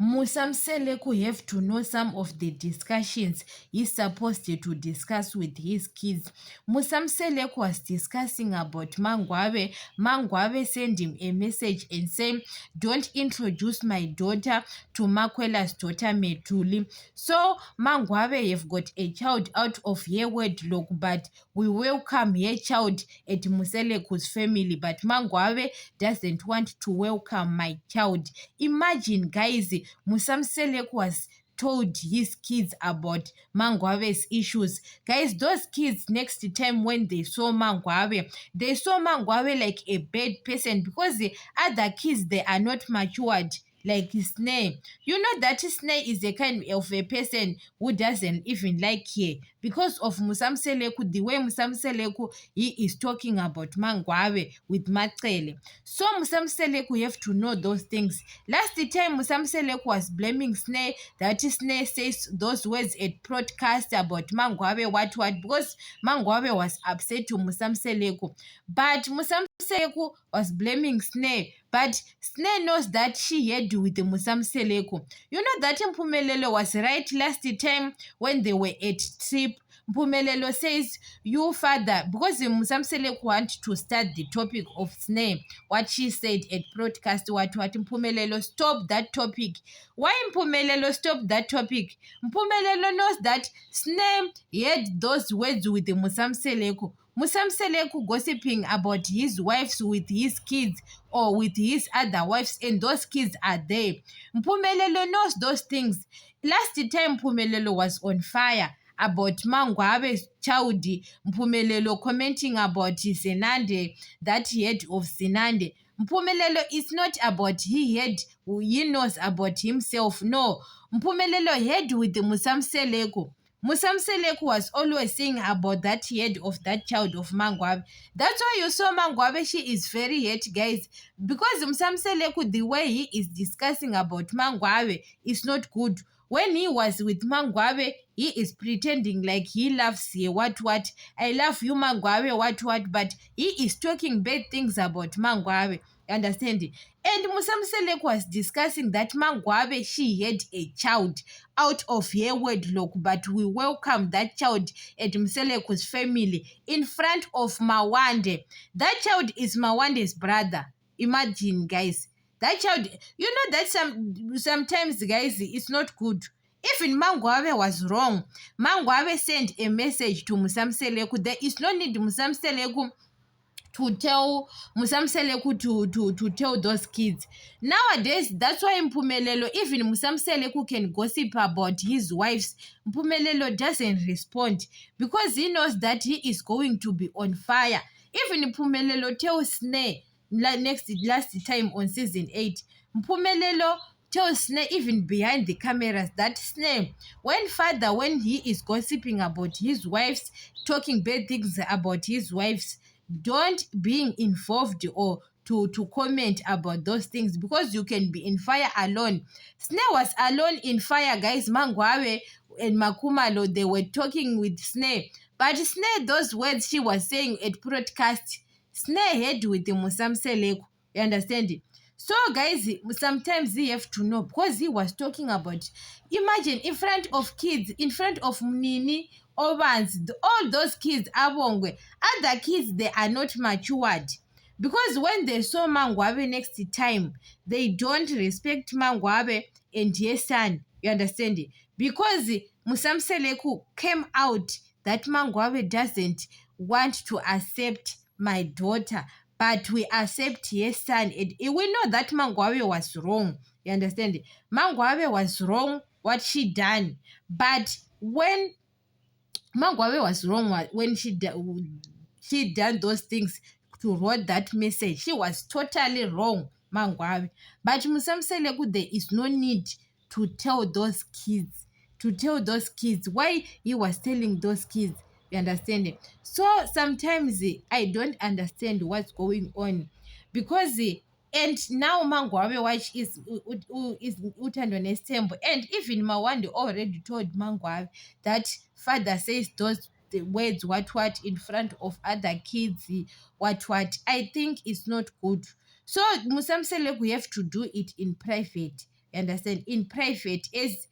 Musamseleku have to know some of the discussions he's supposed to discuss with his kids. Musamseleku was discussing about Mangwabe. Mangwabe sent him a message and saying, don't introduce my daughter to Makwela's daughter Metuli. So Mangwabe have got a child out of her wedlock, but we welcome her child at Museleku's family. But Mangwabe doesn't want to welcome my child. Imagine, guys, Musamselek was told his kids about Mangwabe's issues. Guys, those kids next time when they saw Mangwabe like a bad person because the other kids, they are not matured like Snare. You know that Snare is a kind of a person who doesn't even like her because of Musamseleku, the way Musamseleku he is talking about Mangwabe with Macele. So Musamseleku have to know those things. Last time Musamseleku was blaming Snare that Snare says those words at broadcast about Mangwabe what because Mangwabe was upset to Musamseleku. But Musamseleku was blaming Snare. But Snare knows that she had with the Musamseleku. You know that Mpumelelo was right last time when they were at trip. Mpumelelo says, you father, because Musamseleku want to start the topic of Snare, what she said at broadcast, what Mpumelelo stop that topic. Why Mpumelelo stop that topic? Mpumelelo knows that Snare had those words with the Musamseleku. Musamseleku gossiping about his wives with his kids or with his other wives, and those kids are there. Mpumelelo knows those things. Last time Mpumelelo was on fire about Mangwabe's child. Mpumelelo commenting about Zinande, that he had of Zinande. Mpumelelo is not about he knows about himself. No, Mpumelelo had with the Musamseleku. Musamseleku was always saying about that head of that child of Mangwabe. That's why you saw Mangwabe, she is very hurt, guys. Because Musamseleku, the way he is discussing about Mangwabe is not good. When he was with Mangwabe, he is pretending like he loves you, what. I love you, Mangwabe, what. But he is talking bad things about Mangwabe. Understand? And Musamseleku was discussing that Mangwabe, she had a child out of her wedlock, but we welcome that child at Mseleku's family in front of Mawande. That child is Mawande's brother. Imagine, guys. That child, you know that sometimes, guys, it's not good. Even Mangwabe was wrong. Mangwabe sent a message to Musamseleku. There is no need Musamseleku to tell Musamseleku to tell those kids. Nowadays, that's why Mpumelelo, even Musamseleku can gossip about his wives. Mpumelelo doesn't respond because he knows that he is going to be on fire. Even Mpumelelo tells Snare last time on season 8, Mpumelelo tells Snare even behind the cameras that Snare, when he is gossiping about his wives, talking bad things about his wives, don't being involved or to comment about those things because you can be in fire alone. Snare was alone in fire, guys. Mangwabe and Makumalo, they were talking with Snare. But Snare, those words she was saying at broadcast, Snare had with the Musamseleku. You understand it? So, guys, sometimes you have to know because he was talking about, imagine, in front of kids, in front of Nini, Obans, all those kids, Abongwe, other kids, they are not matured. Because when they saw Mangwabe next time, they don't respect Mangwabe and his son. You understand it? Because Musamseleku came out that Mangwabe doesn't want to accept my daughter, but we accept his son. And we know that Mangwabe was wrong. You understand? Mangwabe was wrong, what she done. But when Mangwabe was wrong when she done those things to write that message, she was totally wrong, Mangwabe. But Musamseleku, there is no need to tell those kids, why he was telling those kids. You understand it? So sometimes I don't understand what's going on because and now Mangwabe watch is Utando Nestembo, and even Mawande already told Mangwabe that father says those the words what in front of other kids, what I think is not good. So Musamseleku, we have to do it in private. You understand? In private, as